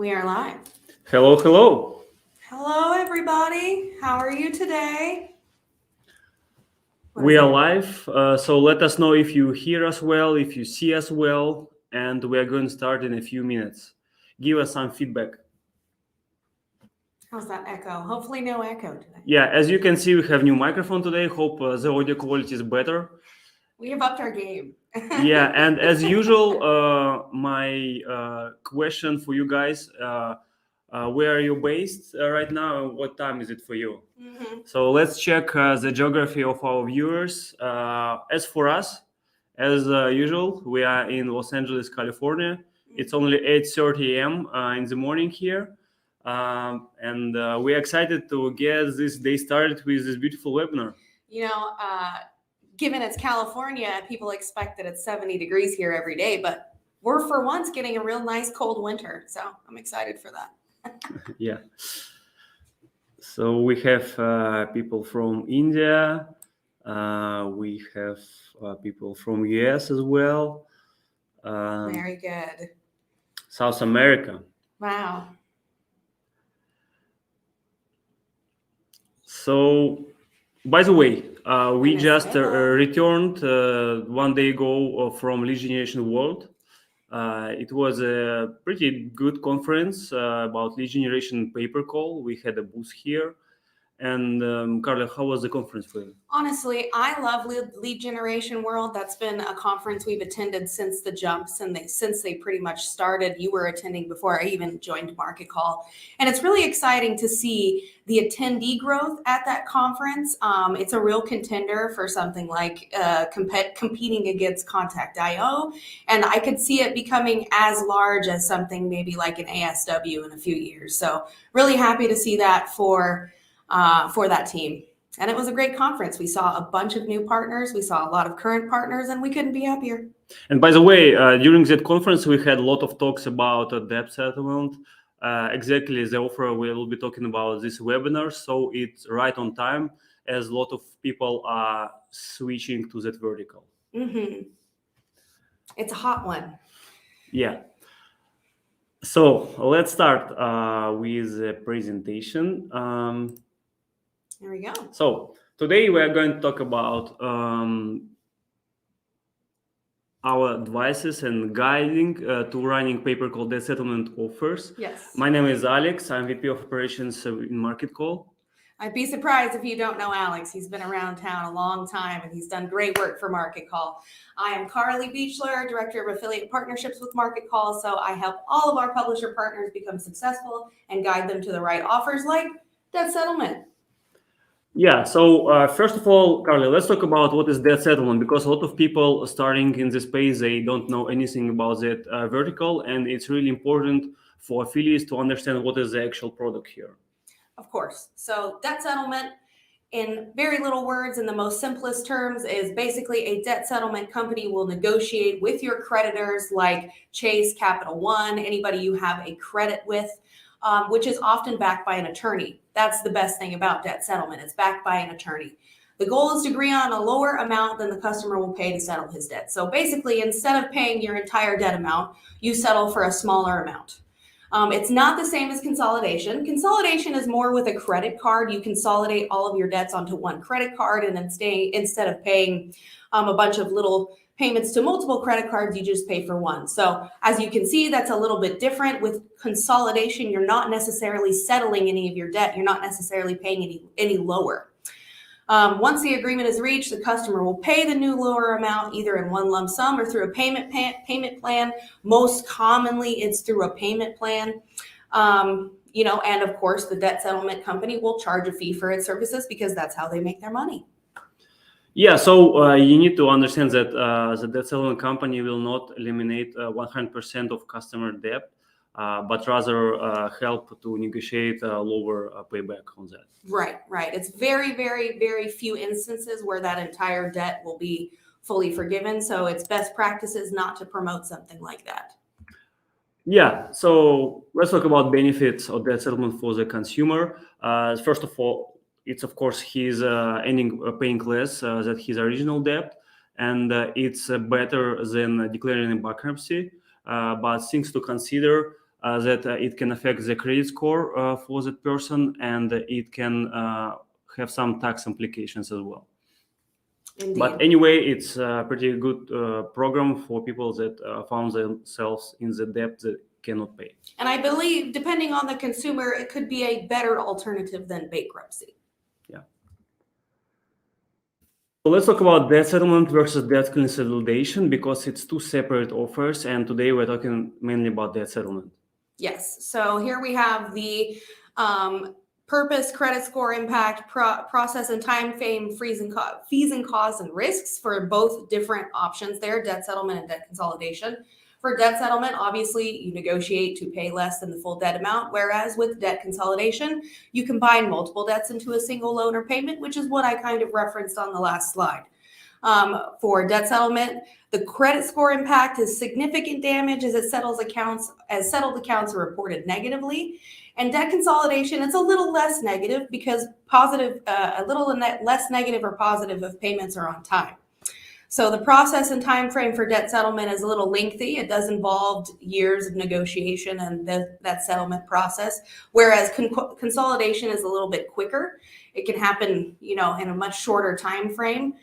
We are live. Hello, hello. Hello, everybody. How are you today? We are live, so let us know if you hear us well, if you see us well, and we are going to start in a few minutes. Give us some feedback. How's that echo? Hopefully no echo today. Yeah, as you can see, we have new microphone today. Hope the audio quality is better. We have upped our game. Yeah, and as usual, my question for you guys, where are you based right now and what time is it for you? So let's check the geography of our viewers. As for us, as usual, we are in Los Angeles, California. It's only 8:30 a.m. In the morning here. And we're excited to get this day started with this beautiful webinar. Given it's California, people expect that it's 70 degrees here every day, but we're for once getting a real nice cold winter. So I'm excited for that. Yeah. So we have people from India. We have people from US as well. Very good. South America. Wow. So, by the way, we just returned 1 day ago from Lead Generation World. It was a pretty good conference about lead generation paper call. We had a booth here. And Carla, how was the conference for you? Honestly, I love Lead Generation World. That's been a conference we've attended since the jumps, and since they pretty much started. You were attending before I even joined Marketcall, and it's really exciting to see the attendee growth at that conference. It's a real contender for something like competing against Contact.io, and I could see it becoming as large as something maybe like an ASW in a few years. So really happy to see that for that team. And it was a great conference. We saw a bunch of new partners. We saw a lot of current partners, and we couldn't be happier. And by the way, during that conference, we had a lot of talks about debt settlement. Exactly the offer we will be talking about this webinar. So it's right on time, as a lot of people are switching to that vertical. Mm-hmm. It's a hot one. Yeah. So let's start with the presentation. There we go. So today we are going to talk about our advices and guiding to running pay-per-call debt settlement offers. Yes. My name is Alex. I'm VP of Operations in Marketcall. I'd be surprised if you don't know Alex. He's been around town a long time, and he's done great work for Marketcall. I am Carly Beachler, Director of Affiliate Partnerships with Marketcall, so I help all of our publisher partners become successful and guide them to the right offers like debt settlement. Yeah, so first of all, Carly, let's talk about what is debt settlement, because a lot of people starting in this space, they don't know anything about that vertical, and it's really important for affiliates to understand what is the actual product here. Of course. So debt settlement, in very little words, in the most simplest terms, is basically a debt settlement company will negotiate with your creditors like Chase, Capital One, anybody you have a credit with, which is often backed by an attorney. That's the best thing about debt settlement. It's backed by an attorney. The goal is to agree on a lower amount than the customer will pay to settle his debt. So basically, instead of paying your entire debt amount, you settle for a smaller amount. It's not the same as consolidation. Consolidation is more with a credit card. You consolidate all of your debts onto one credit card, and then instead of paying a bunch of little payments to multiple credit cards, you just pay for one. So as you can see, that's a little bit different. With consolidation, you're not necessarily settling any of your debt. You're not necessarily paying any lower. Once the agreement is reached, the customer will pay the new lower amount either in one lump sum or through a payment plan. Most commonly, it's through a payment plan. And of course, the debt settlement company will charge a fee for its services because that's how they make their money. Yeah, so you need to understand that the debt settlement company will not eliminate 100% of customer debt, but rather help to negotiate a lower payback on that. Right. It's very, very, very few instances where that entire debt will be fully forgiven. So it's best practices not to promote something like that. Yeah, so let's talk about benefits of debt settlement for the consumer. First of all, it's of course he's paying less than his original debt, and it's better than declaring a bankruptcy. But things to consider: that it can affect the credit score for that person, and it can have some tax implications as well. Indeed. But anyway, it's a pretty good program for people that found themselves in the debt that cannot pay. And I believe, depending on the consumer, it could be a better alternative than bankruptcy. Yeah. So let's talk about debt settlement versus debt consolidation, because it's two separate offers, and today we're talking mainly about debt settlement. Yes. So here we have the purpose, credit score impact, process and time frame, fees and costs and risks for both different options there, debt settlement and debt consolidation. For debt settlement, obviously, you negotiate to pay less than the full debt amount, whereas with debt consolidation, you combine multiple debts into a single loan or payment, which is what I kind of referenced on the last slide. For debt settlement, the credit score impact is significant damage as settled accounts are reported negatively. And debt consolidation, it's a little less negative because a little less negative or positive if payments are on time. So the process and time frame for debt settlement is a little lengthy. It does involve years of negotiation and that settlement process, whereas consolidation is a little bit quicker. It can happen, in a much shorter time frame.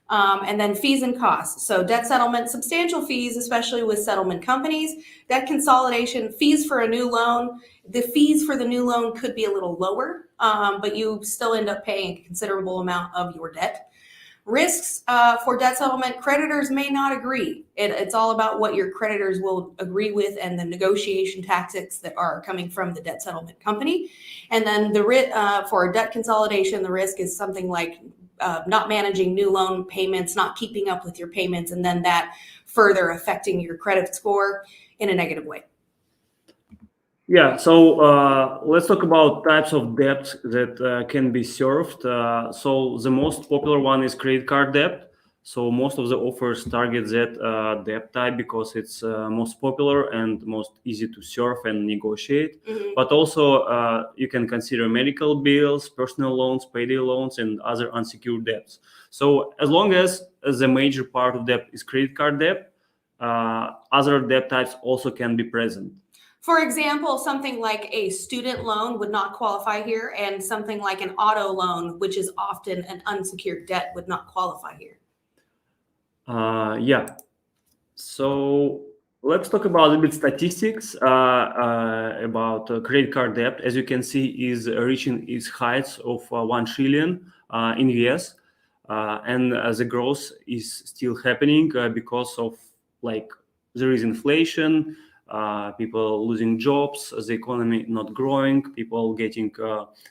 And then fees and costs. So debt settlement, substantial fees, especially with settlement companies. Debt consolidation, fees for a new loan. The fees for the new loan could be a little lower, but you still end up paying a considerable amount of your debt. Risks for debt settlement, creditors may not agree. It's all about what your creditors will agree with and the negotiation tactics that are coming from the debt settlement company. And then for debt consolidation, the risk is something like not managing new loan payments, not keeping up with your payments, and then that further affecting your credit score in a negative way. Yeah, so let's talk about types of debt that can be served. So the most popular one is credit card debt. So most of the offers target that debt type because it's most popular and most easy to serve and negotiate. Mm-hmm. But also you can consider medical bills, personal loans, payday loans, and other unsecured debts. So as long as the major part of debt is credit card debt, other debt types also can be present. For example, something like a student loan would not qualify here, and something like an auto loan, which is often an unsecured debt, would not qualify here. Yeah. So let's talk about a bit statistics about credit card debt. As you can see, is reaching its heights of 1 trillion in US, and the growth is still happening because of there is inflation. People losing jobs, the economy not growing, people getting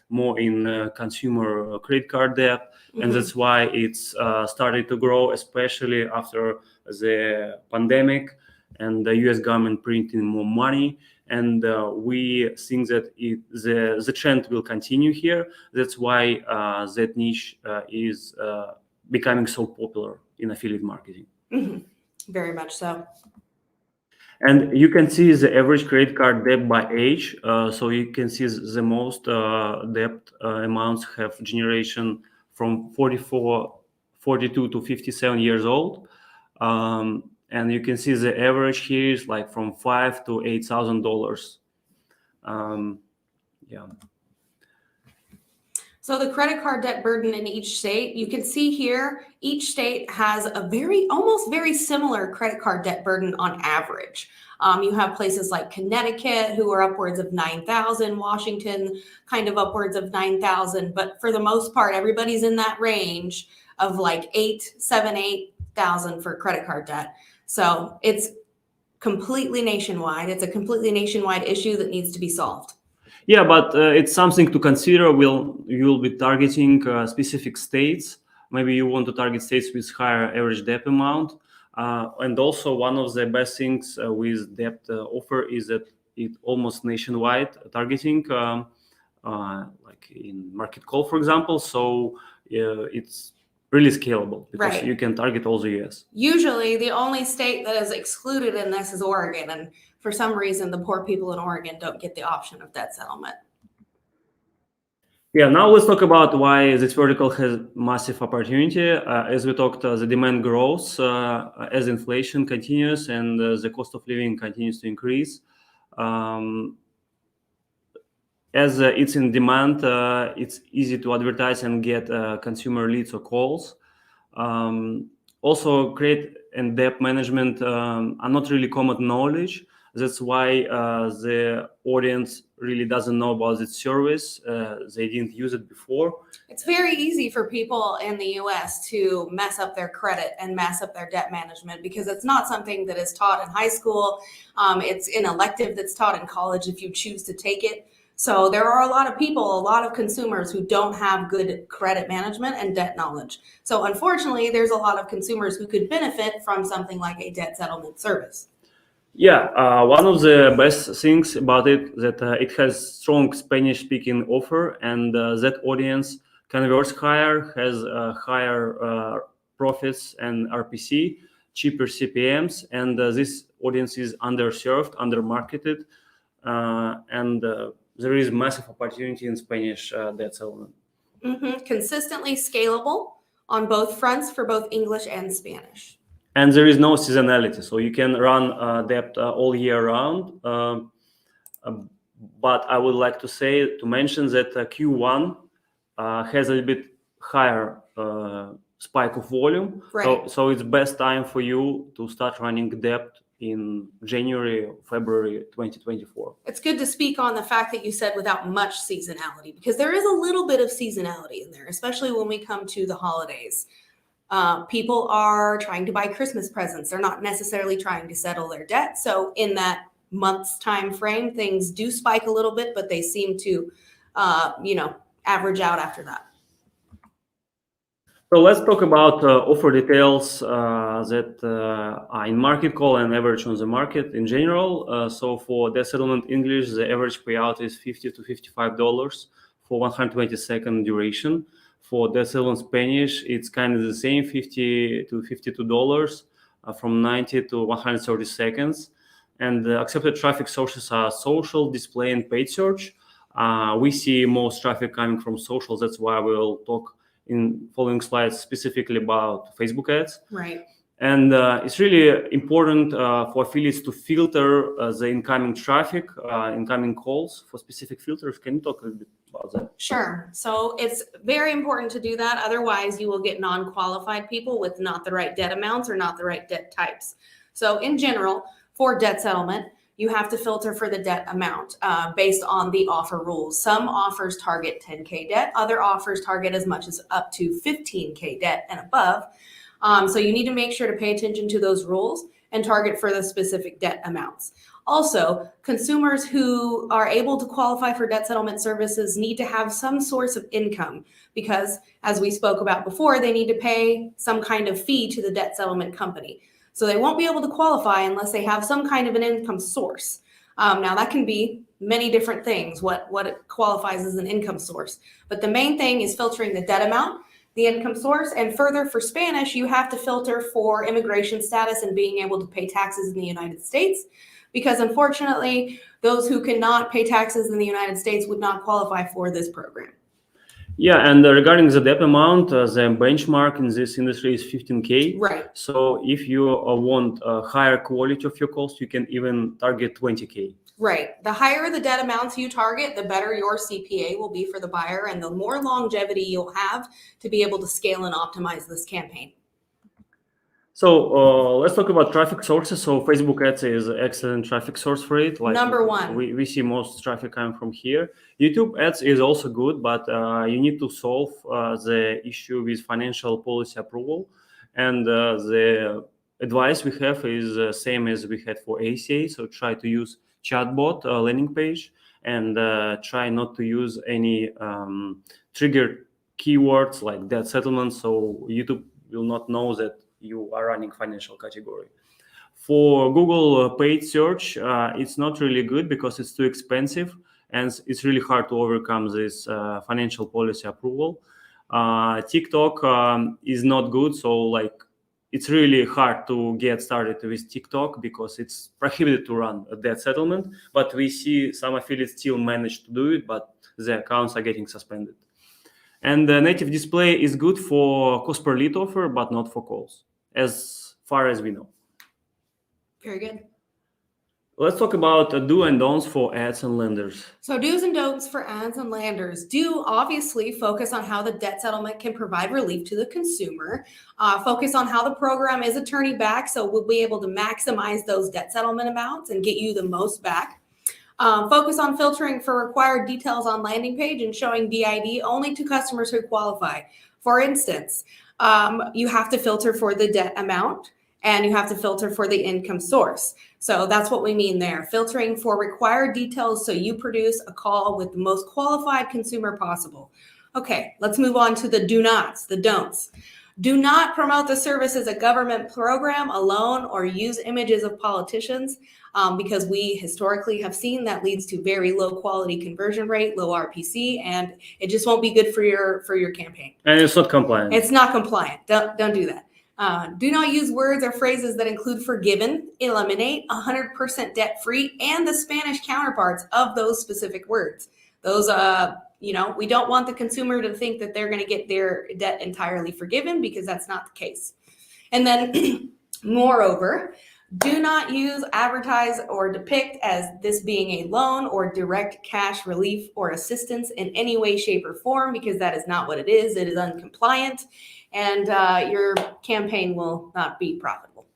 more in consumer credit card debt. Mm-hmm. And that's why it's started to grow, especially after the pandemic and the US government printing more money. And we think that the trend will continue here. That's why that niche is becoming so popular in affiliate marketing. Mm-hmm. Very much so. And you can see the average credit card debt by age. So you can see the most debt amounts have generation from 42 to 57 years old. And you can see the average here is like from $5,000 to $8,000. Yeah. So the credit card debt burden in each state, you can see here, each state has a almost very similar credit card debt burden on average. You have places like Connecticut who are upwards of 9,000, Washington kind of upwards of 9,000, but for the most part, everybody's in that range of like 8,000 for credit card debt. So it's completely nationwide. It's a completely nationwide issue that needs to be solved. Yeah, but it's something to consider. You will be targeting specific states. Maybe you want to target states with higher average debt amount. And also one of the best things with debt offer is that it almost nationwide targeting, like in Marketcall, for example. So it's really scalable because right. You can target all the US. Usually the only state that is excluded in this is Oregon. And for some reason, the poor people in Oregon don't get the option of debt settlement. Yeah, now let's talk about why this vertical has massive opportunity. As we talked, the demand grows as inflation continues and the cost of living continues to increase. As it's in demand, it's easy to advertise and get consumer leads or calls. Also, credit and debt management are not really common knowledge. That's why the audience really doesn't know about this service. They didn't use it before. It's very easy for people in the US to mess up their credit and mess up their debt management because it's not something that is taught in high school. It's an elective that's taught in college if you choose to take it. So there are a lot of people, a lot of consumers who don't have good credit management and debt knowledge. So unfortunately, there's a lot of consumers who could benefit from something like a debt settlement service. Yeah, one of the best things about it that it has strong Spanish-speaking offer, and that audience converts higher, has higher profits and RPC, cheaper CPMs, and this audience is underserved, undermarketed, and there is massive opportunity in Spanish debt settlement. Consistently scalable on both fronts for both English and Spanish. And there is no seasonality, so you can run debt all year round. But I would like to mention that Q1 has a little bit higher spike of volume. Right. So it's best time for you to start running debt in January, February 2024. It's good to speak on the fact that you said without much seasonality, because there is a little bit of seasonality in there, especially when we come to the holidays. People are trying to buy Christmas presents. They're not necessarily trying to settle their debt. So in that month's time frame, things do spike a little bit, but they seem to, average out after that. So let's talk about offer details that are in Marketcall and average on the market in general. So for debt settlement English, the average payout is $50 to $55 for 120-second duration. For debt settlement Spanish, it's kind of the same, $50 to $52 from 90 to 130 seconds. And the accepted traffic sources are social, display, and paid search. We see most traffic coming from social. That's why we'll talk in following slides specifically about Facebook ads. Right. And it's really important for affiliates to filter the incoming traffic, incoming calls for specific filters. Can you talk a little bit about that? Sure. So it's very important to do that. Otherwise, you will get non-qualified people with not the right debt amounts or not the right debt types. So in general, for debt settlement, you have to filter for the debt amount based on the offer rules. Some offers target 10K debt. Other offers target as much as up to 15K debt and above. So you need to make sure to pay attention to those rules and target for the specific debt amounts. Also, consumers who are able to qualify for debt settlement services need to have some source of income because, as we spoke about before, they need to pay some kind of fee to the debt settlement company. So they won't be able to qualify unless they have some kind of an income source. Now that can be many different things, what it qualifies as an income source. But the main thing is filtering the debt amount, the income source, and further for Spanish, you have to filter for immigration status and being able to pay taxes in the United States. Because unfortunately, those who cannot pay taxes in the United States would not qualify for this program. Yeah, and regarding the debt amount, the benchmark in this industry is 15K. Right. So if you want a higher quality of your calls, you can even target 20K. Right. The higher the debt amounts you target, the better your CPA will be for the buyer and the more longevity you'll have to be able to scale and optimize this campaign. So let's talk about traffic sources. So Facebook ads is an excellent traffic source for it. Like number one. We see most traffic coming from here. YouTube ads is also good, but you need to solve the issue with financial policy approval. And the advice we have is the same as we had for ACA. So try to use chatbot landing page and try not to use any triggered keywords like debt settlement. So YouTube will not know that you are running financial category. For Google paid search, it's not really good because it's too expensive and it's really hard to overcome this financial policy approval. TikTok is not good, so it's really hard to get started with TikTok because it's prohibited to run a debt settlement. But we see some affiliates still manage to do it, but the accounts are getting suspended. And the native display is good for cost per lead offer, but not for calls, as far as we know. Very good. Let's talk about do and don'ts for ads and lenders. So do's and don'ts for ads and lenders. Do obviously focus on how the debt settlement can provide relief to the consumer. Focus on how the program is attorney backed, so we'll be able to maximize those debt settlement amounts and get you the most back. Focus on filtering for required details on landing page and showing DID only to customers who qualify. For instance, you have to filter for the debt amount and you have to filter for the income source. So that's what we mean there. Filtering for required details so you produce a call with the most qualified consumer possible. Okay, let's move on to the do nots, the don'ts. Do not promote the service as a government program alone or use images of politicians because we historically have seen that leads to very low quality conversion rate, low RPC, and it just won't be good for your campaign. And it's not compliant. It's not compliant. Don't do that. Do not use words or phrases that include forgiven, eliminate, 100% debt free, and the Spanish counterparts of those specific words. Those, we don't want the consumer to think that they're going to get their debt entirely forgiven because that's not the case. And then, moreover, do not use, advertise, or depict as this being a loan or direct cash relief or assistance in any way, shape, or form because that is not what it is. It is uncompliant. And your campaign will not be profitable.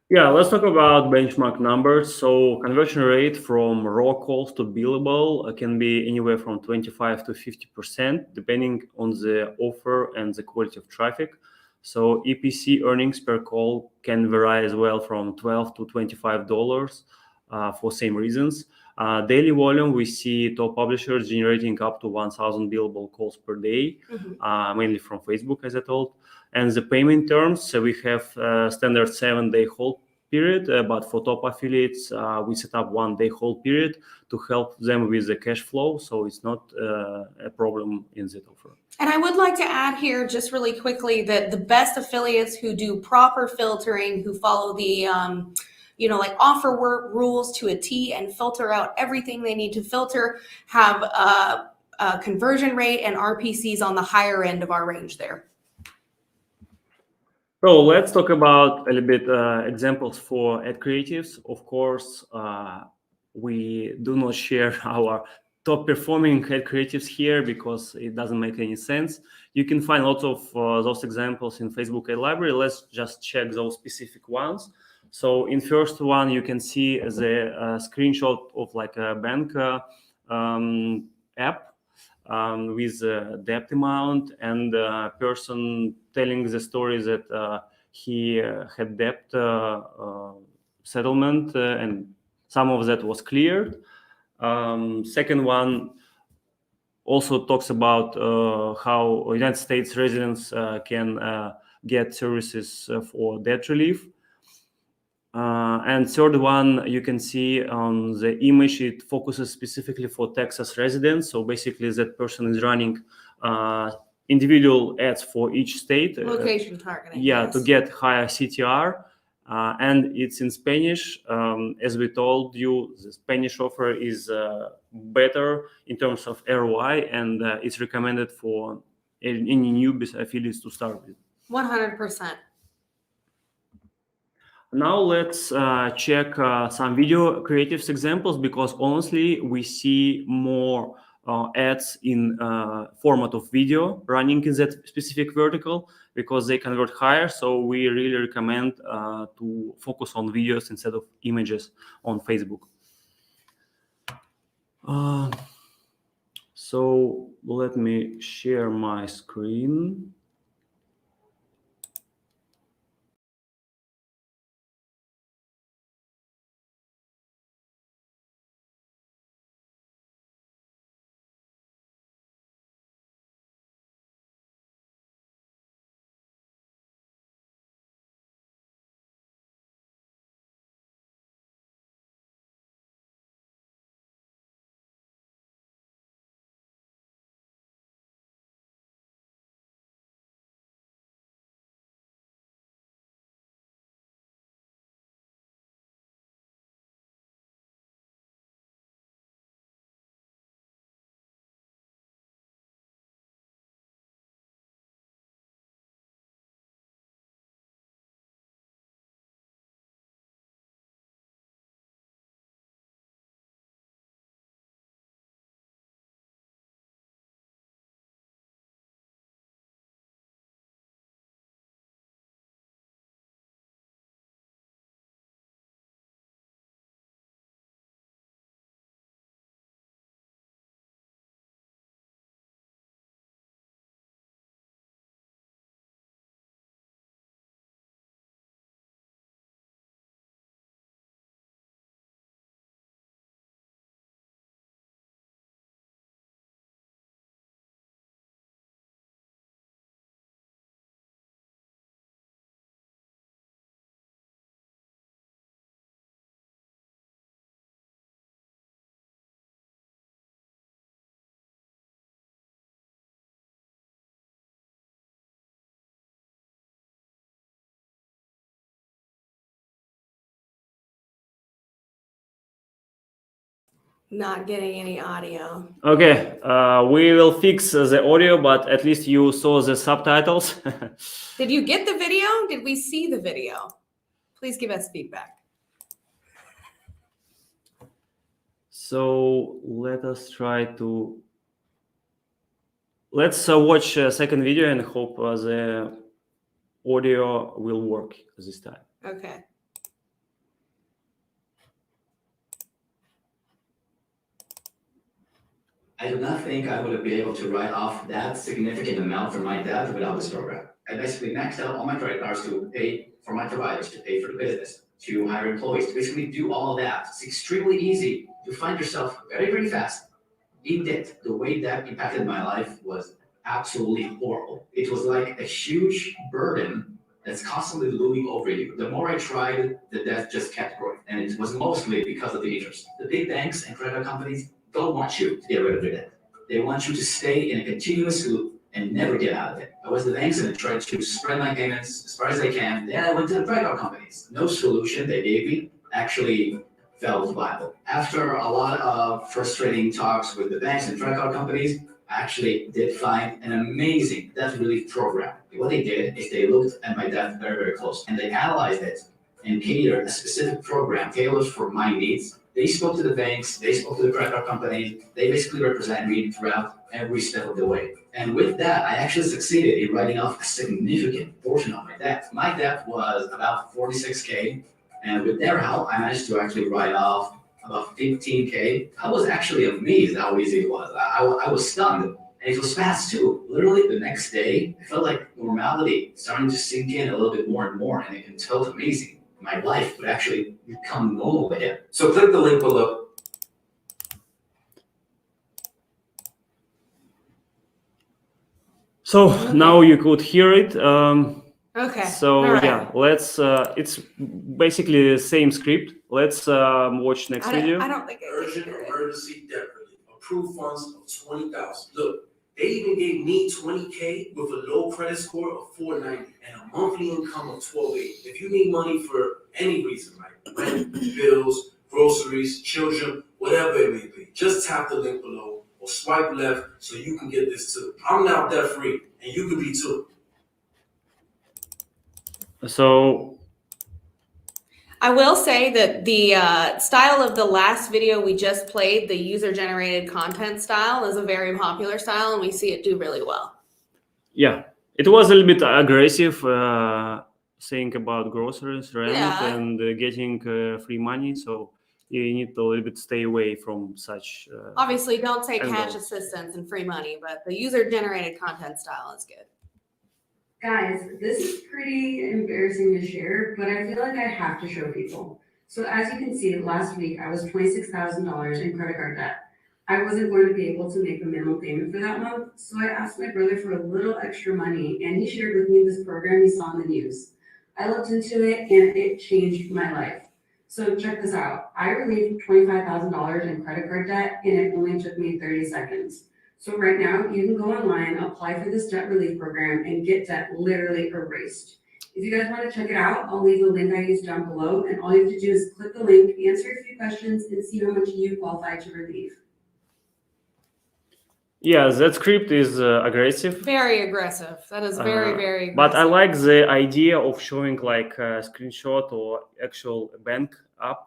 Yeah, let's talk about benchmark numbers. So conversion rate from raw calls to billable can be anywhere from 25 to 50%, depending on the offer and the quality of traffic. So EPC earnings per call can vary as well from $12 to $25 for same reasons. Daily volume, we see top publishers generating up to 1,000 billable calls per day, mainly from Facebook, as I told. And the payment terms, so we have standard 7-day hold period, but for top affiliates, we set up 1-day hold period to help them with the cash flow. So it's not a problem in that offer. And I would like to add here just really quickly that the best affiliates who do proper filtering, who follow the like offer work rules to a T and filter out everything they need to filter, have a conversion rate and RPCs on the higher end of our range there. So let's talk about a little bit examples for ad creatives. Of course, we do not share our top performing ad creatives here because it doesn't make any sense. You can find lots of those examples in Facebook ad library. Let's just check those specific ones. So in first one, you can see the screenshot of like a bank app with debt amount and person telling the story that he had debt settlement and some of that was cleared. Second one also talks about how United States residents can get services for debt relief. And third one, you can see on the image, it focuses specifically for Texas residents. So basically that person is running individual ads for each state. Location targeting. Yeah, yes. to get higher CTR. And it's in Spanish. As we told you, the Spanish offer is better in terms of ROI, and it's recommended for any new affiliates to start with. 100%. Now let's check some video creatives examples because honestly, we see more ads in format of video running in that specific vertical because they convert higher. So we really recommend to focus on videos instead of images on Facebook. So let me share my screen. Not getting any audio. Okay, we will fix the audio, but at least you saw the subtitles. Did you get the video? Did we see the video? Please give us feedback. So let us try to. Let's watch a second video and hope the audio will work this time. Okay. I do not think I would have been able to write off that significant amount from my debt without this program. I basically maxed out all my credit cards to pay for my providers, to pay for the business, to hire employees, to basically do all of that. It's extremely easy to find yourself very, very fast in debt. The way that impacted my life was absolutely horrible. It was like a huge burden that's constantly looming over you. The more I tried, the debt just kept growing. And it was mostly because of the interest. The big banks and credit companies don't want you to get rid of your debt. They want you to stay in a continuous loop and never get out of it. I was the banks and I tried to spread my payments as far as I can. Then I went to the credit card companies. No solution they gave me actually felt viable. After a lot of frustrating talks with the banks and credit card companies, I actually did find an amazing debt relief program. What they did is they looked at my debt very, very close and they analyzed it and catered a specific program tailored for my needs. They spoke to the banks, they spoke to the credit card companies, they basically represent me throughout every step of the way. And with that, I actually succeeded in writing off a significant portion of my debt. My debt was about 46K, and with their help, I managed to actually write off about 15K. I was actually amazed how easy it was. I was stunned, and it was fast too. Literally the next day, I felt like normality starting to sink in a little bit more and more, and it felt amazing. My life would actually become normal again. So click the link below. So now you could hear it. Okay. So All right. yeah, let's. It's basically the same script. Let's watch next video. I don't think I can Urgent hear it. emergency debt relief. Approved funds of 20,000. Look, they even gave me 20K with a low credit score of 490 and a monthly income of 1280. If you need money for any reason, like rent, bills, groceries, children, whatever it may be, just tap the link below or swipe left so you can get this too. I'm now debt free and you can be too. So I will say that the style of the last video we just played, the user-generated content style, is a very popular style, and we see it do really well. yeah, it was a little bit aggressive, saying about groceries, rent, Yeah. and getting free money. So you need to a little bit stay away from such. Obviously, don't say cash Angles. assistance and free money, but the user-generated content style is good. Guys, this is pretty embarrassing to share, but I feel like I have to show people. So as you can see, last week I was $26,000 in credit card debt. I wasn't going to be able to make a minimum payment for that month, so I asked my brother for a little extra money, and he shared with me this program he saw on the news. I looked into it, and it changed my life. So check this out. I relieved $25,000 in credit card debt, and it only took me 30 seconds. So right now, you can go online, apply for this debt relief program, and get debt literally erased. If you guys want to check it out, I'll leave the link I used down below, and all you have to do is click the link, answer a few questions, and see how much you qualify to relieve. Yeah, that script is aggressive. Very aggressive. That is very, very aggressive. But I like the idea of showing like a screenshot or actual bank app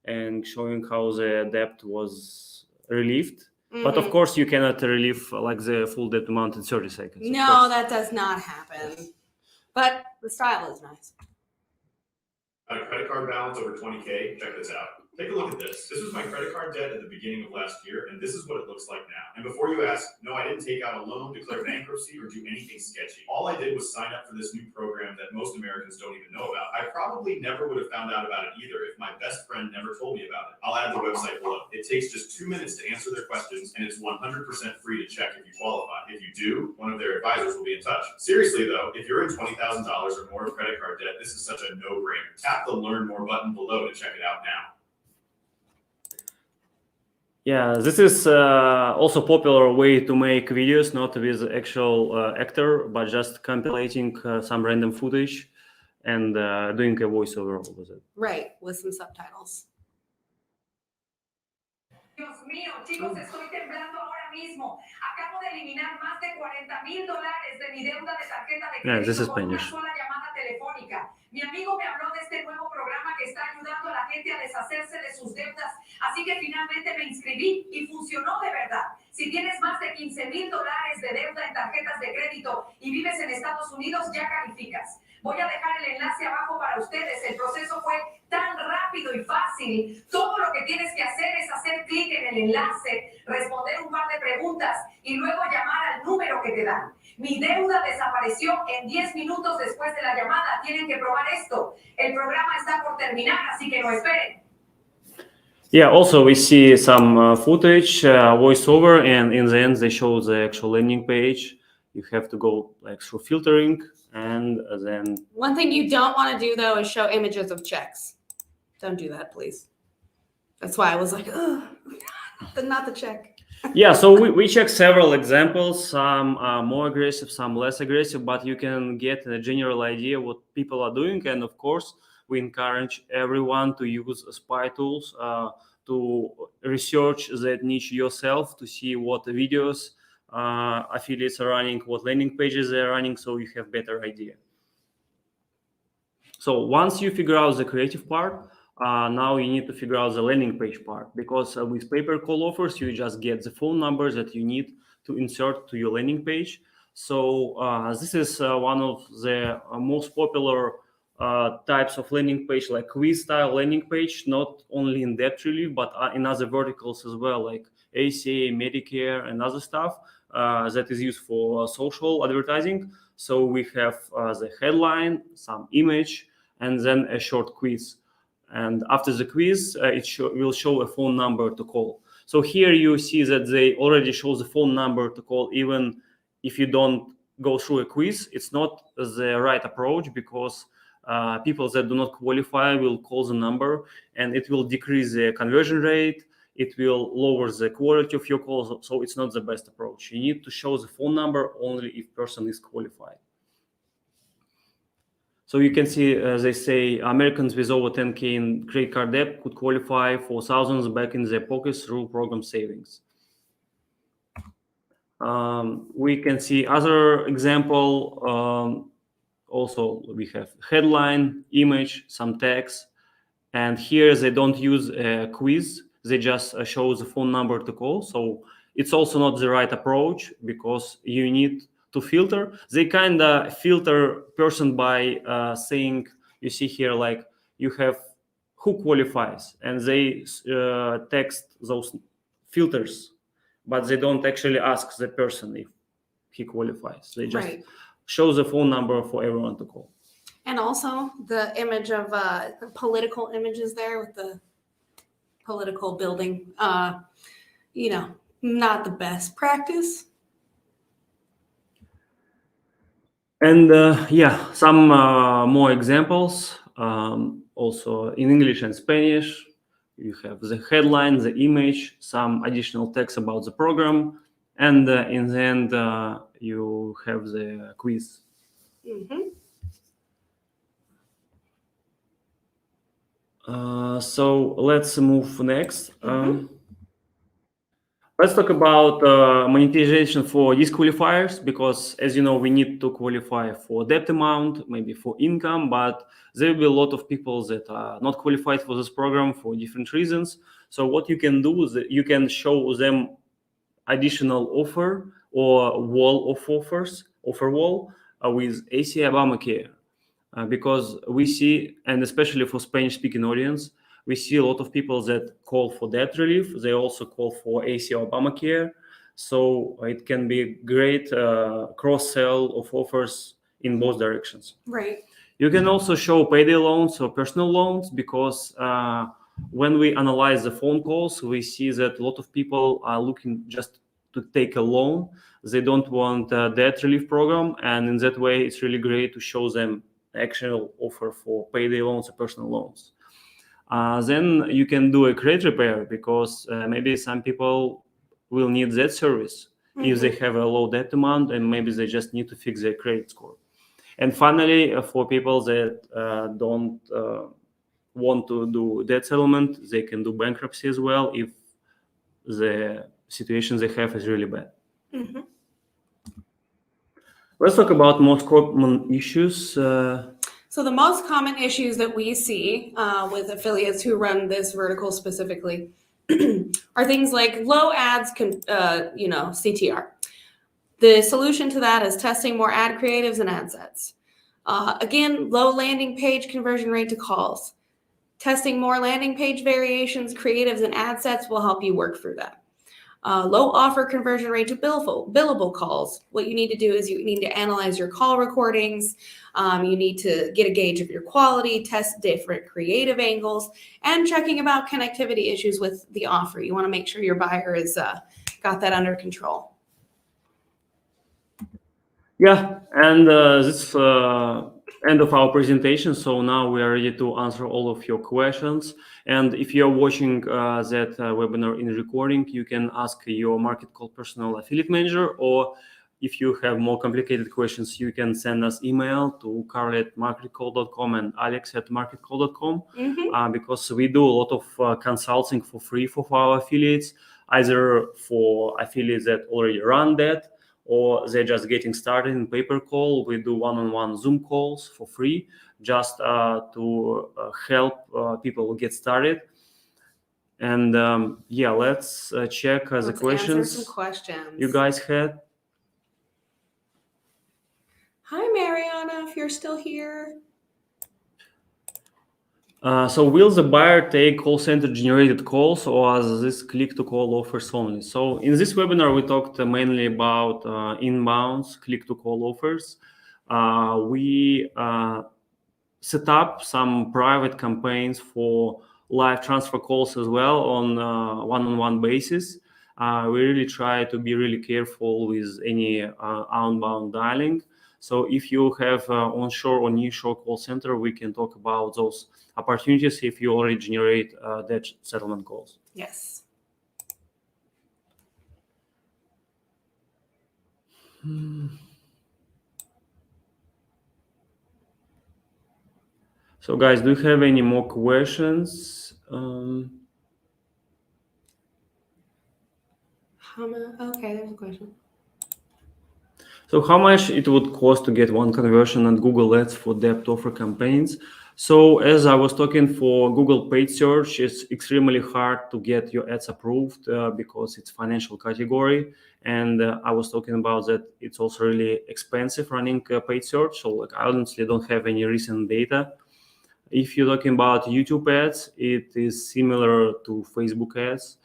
and showing how the debt was relieved. But of course, you cannot relieve like the full debt amount in 30 seconds. No, that does not happen. But the style is nice. Got a credit card balance over 20K. Check this out. Take a look at this. This was my credit card debt at the beginning of last year, and this is what it looks like now. And before you ask, no, I didn't take out a loan, declare bankruptcy, or do anything sketchy. All I did was sign up for this new program that most Americans don't even know about. I probably never would have found out about it either if my best friend never told me about it. I'll add the website below. It takes just 2 minutes to answer their questions, and it's 100% free to check if you qualify. If you do, one of their advisors will be in touch. Seriously though, if you're in $20,000 or more of credit card debt, this is such a no-brainer. Tap the Learn More button below to check it out now. Yeah, this is also popular way to make videos, not with actual actor, but just compilating some random footage and doing a voiceover with it. Right, with some subtitles. Dios mío, chicos, estoy temblando ahora mismo. Acabo de eliminar más de $40,000 de mi deuda de tarjeta de Yeah, this crédito is con una Spanish. sola llamada telefónica. Mi amigo me habló de este nuevo programa que está ayudando a la gente a deshacerse de sus deudas. Así que finalmente me inscribí y funcionó de verdad. Si tienes más de $15,000 de deuda en tarjetas de crédito y vives en Estados Unidos, ya calificas. Voy a dejar el enlace abajo para ustedes. El proceso fue tan rápido y fácil. Todo lo que tienes que hacer es hacer clic en el enlace, responder un par de preguntas y luego llamar al número que te dan. Mi deuda desapareció en 10 minutos después de la llamada. Tienen que probar esto. El programa está por terminar, así que no esperen. Yeah, also we see some footage, voiceover, and in the end they show the actual landing page. You have to go like through filtering, and then One thing you don't want to do though is show images of checks. Don't do that, please. That's why I was like, ugh, not the check. yeah, so we check several examples. Some are more aggressive, some less aggressive, but you can get a general idea what people are doing. And of course, we encourage everyone to use spy tools to research that niche yourself, to see what videos affiliates are running, what landing pages they're running, so you have better idea. So once you figure out the creative part, now you need to figure out the landing page part, because with pay-per-call offers, you just get the phone numbers that you need to insert to your landing page. So this is one of the most popular types of landing page, like quiz-style landing page, not only in debt relief, but in other verticals as well, like ACA, Medicare, and other stuff that is used for social advertising. So we have the headline, some image, and then a short quiz. And after the quiz, it will show a phone number to call. So here you see that they already show the phone number to call, even if you don't go through a quiz. It's not the right approach, because people that do not qualify will call the number, and it will decrease the conversion rate. It will lower the quality of your calls. So it's not the best approach. You need to show the phone number only if person is qualified. So you can see, they say Americans with over 10K in credit card debt could qualify for thousands back in their pockets through program savings. We can see other example. Also, we have headline, image, some text, and here they don't use a quiz. They just show the phone number to call. So it's also not the right approach, because you need to filter. They kind of filter person by saying, you see here, like you have who qualifies, and they text those filters, but they don't actually ask the person if he qualifies. They just show the phone number for everyone to call. And also the image of political images there with the political building, not the best practice. And some more examples, also in English and Spanish. You have the headline, the image, some additional text about the program, and in the end, you have the quiz. Mm-hmm. So let's move next. Mm-hmm. Let's talk about monetization for disqualifiers, because as you know, we need to qualify for debt amount, maybe for income, but there will be a lot of people that are not qualified for this program for different reasons. So what you can do is that you can show them additional offer or wall of offers, offer wall with ACA Obamacare, because we see, and especially for Spanish-speaking audience, we see a lot of people that call for debt relief. They also call for ACA Obamacare. So it can be great cross-sell of offers in both directions. Right. You can also show payday loans or personal loans, because when we analyze the phone calls, we see that a lot of people are looking just to take a loan. They don't want a debt relief program. And in that way, it's really great to show them actual offer for payday loans or personal loans. Then you can do a credit repair, because maybe some people will need that service if they have a low debt amount, and maybe they just need to fix their credit score. And finally, for people that don't want to do debt settlement, they can do bankruptcy as well if the situation they have is really bad. Mm-hmm. Let's talk about most common issues. So the most common issues that we see with affiliates who run this vertical specifically are things like low ads, CTR. The solution to that is testing more ad creatives and ad sets. Again, low landing page conversion rate to calls. Testing more landing page variations, creatives, and ad sets will help you work through that. Low offer conversion rate to billable calls. What you need to do is you need to analyze your call recordings. You need to get a gauge of your quality, test different creative angles, and checking about connectivity issues with the offer. You want to make sure your buyer is got that under control. Yeah, and this end of our presentation. So now we are ready to answer all of your questions. And if you're watching that webinar in recording, you can ask your Marketcall personal affiliate manager, or if you have more complicated questions, you can send us email to carl@marketcall.com and alex@marketcall.com, because we do a lot of consulting for free for our affiliates, either for affiliates that already run that, or they're just getting started in pay-per-call. We do one-on-one Zoom calls for free, just to help people get started. And yeah, let's check the Let's questions answer some questions. you guys had. Hi, Mariana, if you're still here. So will the buyer take call center generated calls, or are this click-to-call offers only? So in this webinar, we talked mainly about inbounds, click-to-call offers. We set up some private campaigns for live transfer calls as well on one-on-one basis. We really try to be really careful with any outbound dialing. So if you have onshore or nearshore call center, we can talk about those opportunities if you already generate that settlement calls. Yes. So guys, do you have any more questions? Okay, there's a question. So how much it would cost to get one conversion on Google Ads for depth offer campaigns? So as I was talking, for Google paid search, it's extremely hard to get your ads approved because it's financial category. And I was talking about that it's also really expensive running paid search. So like, I honestly don't have any recent data. If you're talking about YouTube ads, it is similar to Facebook ads,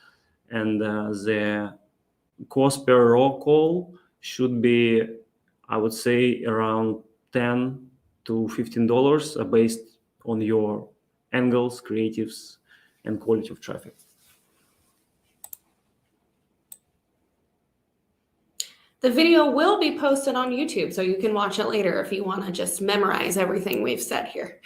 and the cost per raw call should be, I would say, around $10 to $15 based on your angles, creatives, and quality of traffic. The video will be posted on YouTube, so you can watch it later if you want to just memorize everything we've said here.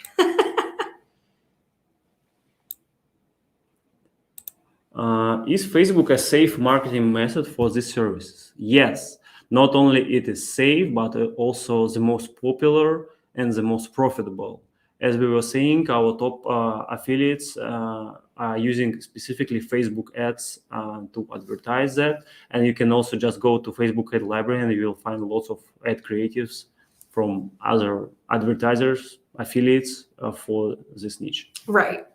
Is Facebook a safe marketing method for these services? Yes. Not only it is safe, but also the most popular and the most profitable. As we were saying, our top affiliates are using specifically Facebook ads to advertise that. And you can also just go to Facebook ad library and you will find lots of ad creatives from other advertisers, affiliates for this niche. Right.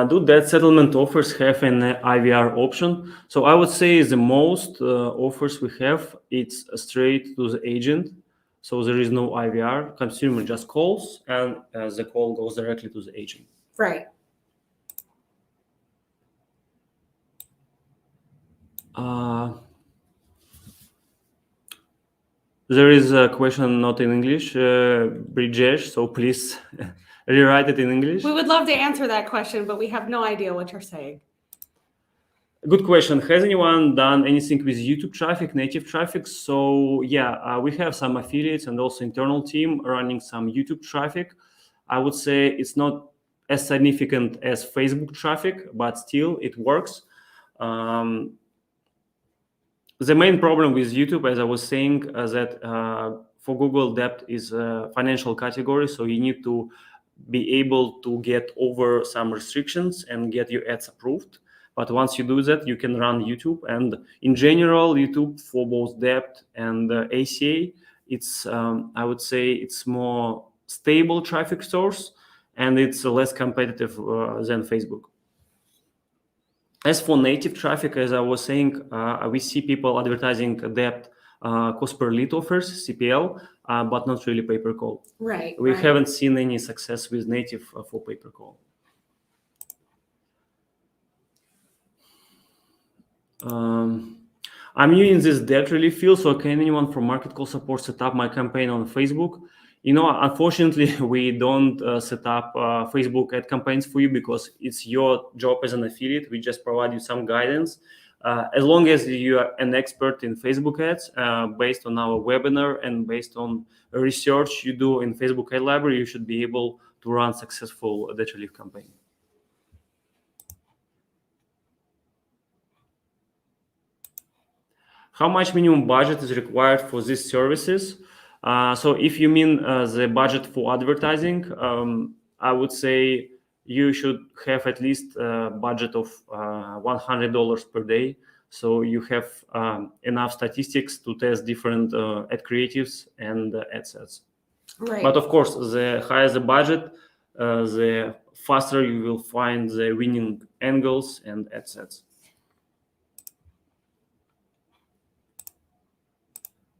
Do that settlement offers have an IVR option? So I would say the most offers we have, it's straight to the agent. So there is no IVR. Consumer just calls and the call goes directly to the agent. Right. There is a question not in English, Brijesh, so please rewrite it in English. We would love to answer that question, but we have no idea what you're saying. Good question. Has anyone done anything with YouTube traffic, native traffic? So yeah, we have some affiliates and also internal team running some YouTube traffic. I would say it's not as significant as Facebook traffic, but still it works. The main problem with YouTube, as I was saying, is that for Google, depth is a financial category. So you need to be able to get over some restrictions and get your ads approved. But once you do that, you can run YouTube. And in general, YouTube for both debt and ACA, it's I would say it's more stable traffic source, and it's less competitive than Facebook. As for native traffic, as I was saying, we see people advertising debt cost per lead offers, CPL, but not really pay-per-call. Right. We right. haven't seen any success with native for pay-per-call. I'm new in this debt relief field, so can anyone from Marketcall support set up my campaign on Facebook? You know, unfortunately, we don't set up Facebook ad campaigns for you because it's your job as an affiliate. We just provide you some guidance. As long as you are an expert in Facebook ads, based on our webinar and based on research you do in Facebook ad library, you should be able to run successful debt relief campaign. How much minimum budget is required for these services? So if you mean the budget for advertising, I would say you should have at least a budget of $100 per day. So you have enough statistics to test different ad creatives and ad sets. Right. But of course, the higher the budget, the faster you will find the winning angles and ad sets.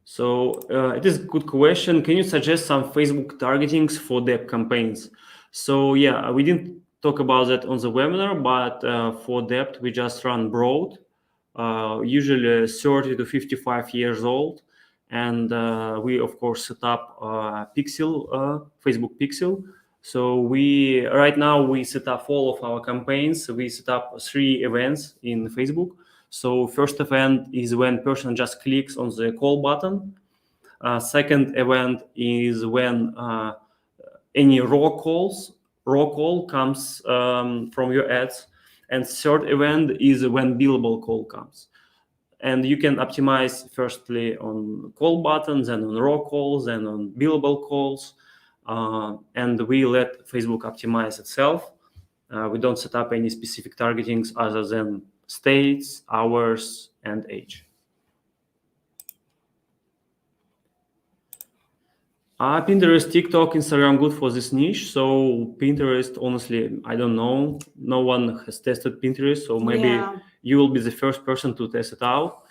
So it is a good question. Can you suggest some Facebook targetings for debt campaigns? So yeah, we didn't talk about that on the webinar, but for debt, we just run broad, usually 30 to 55 years old. And we, of course, set up Pixel, Facebook Pixel. So right now we set up all of our campaigns. We set up 3 events in Facebook. So first event is when person just clicks on the call button. Second event is when any raw call comes from your ads. And third event is when billable call comes. And you can optimize firstly on call buttons and on raw calls and on billable calls. And we let Facebook optimize itself. We don't set up any specific targetings other than states, hours, and age. Pinterest, TikTok, Instagram good for this niche. So Pinterest, honestly, I don't know. No one has tested Pinterest, so maybe you will be the first person to test it out.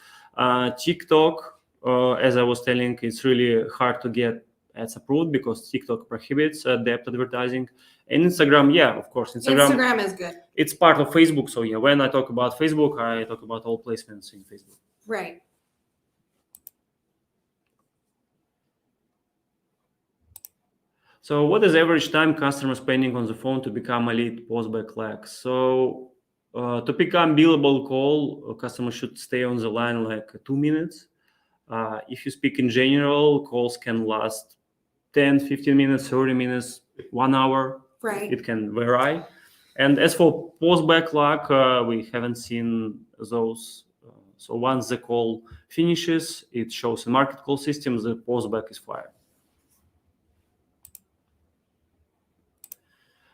TikTok, as I was telling, it's really hard to get ads approved because TikTok prohibits debt advertising. And Instagram, yeah, of course, Instagram is good. It's part of Facebook. So yeah, when I talk about Facebook, I talk about all placements in Facebook. Right. So what is average time customer spending on the phone to become a lead post by click? So to become billable call, a customer should stay on the line like 2 minutes. If you speak in general, calls can last 10, 15 minutes, 30 minutes, 1 hour. Right. It can vary. And as for post backlog, we haven't seen those. So once the call finishes, it shows in Marketcall system, the post back is fired.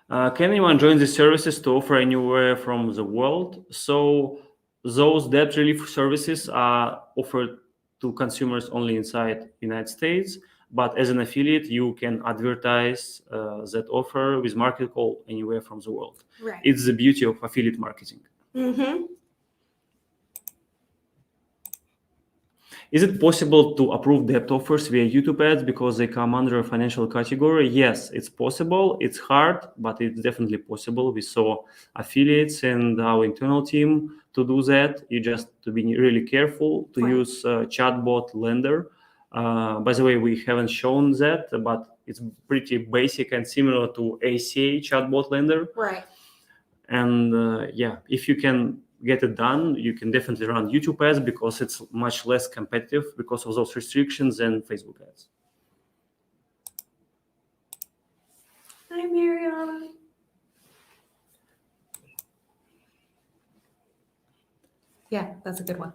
Can anyone join the services to offer anywhere from the world? So those debt relief services are offered to consumers only inside United States. But as an affiliate, you can advertise that offer with Marketcall anywhere from the world. Right. It's the beauty of affiliate marketing. Mm-hmm. Is it possible to approve debt offers via YouTube ads because they come under a financial category? Yes, it's possible. It's hard, but it's definitely possible. We saw affiliates and our internal team to do that. You just to be really careful to use chatbot lender. By the way, we haven't shown that, but it's pretty basic and similar to ACA chatbot lender. Right. And yeah, if you can get it done, you can definitely run YouTube ads because it's much less competitive because of those restrictions than Facebook ads. Hi, Mariana. Yeah, that's a good one.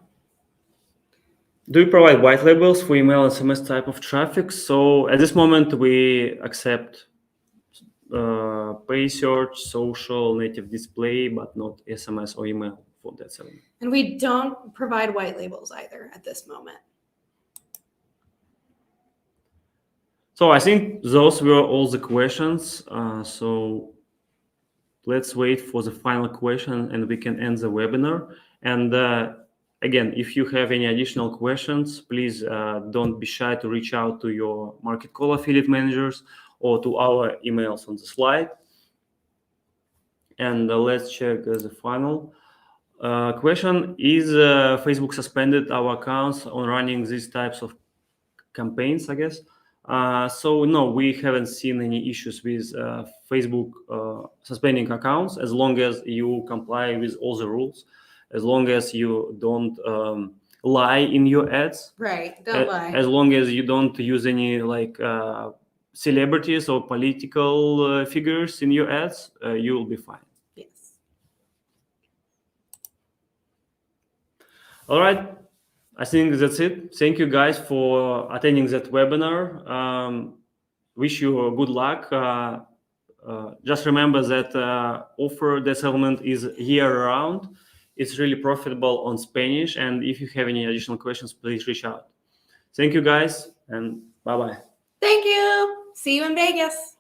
Do you provide white labels for email and SMS type of traffic? So at this moment, we accept pay search, social, native display, but not SMS or email for debt settlement. And we don't provide white labels either at this moment. So I think those were all the questions. So let's wait for the final question and we can end the webinar. And again, if you have any additional questions, please don't be shy to reach out to your Marketcall affiliate managers or to our emails on the slide. And let's check the final question. Is Facebook suspended our accounts on running these types of campaigns, I guess? So no, we haven't seen any issues with Facebook suspending accounts as long as you comply with all the rules, as long as you don't lie in your ads. Right. Don't lie. As long as you don't use any like celebrities or political figures in your ads, you will be fine. Yes. All right. I think that's it. Thank you guys for attending that webinar. Wish you good luck. Just remember that offer debt settlement is year-round. It's really profitable on Spanish. And if you have any additional questions, please reach out. Thank you guys and bye-bye. Thank you. See you in Vegas.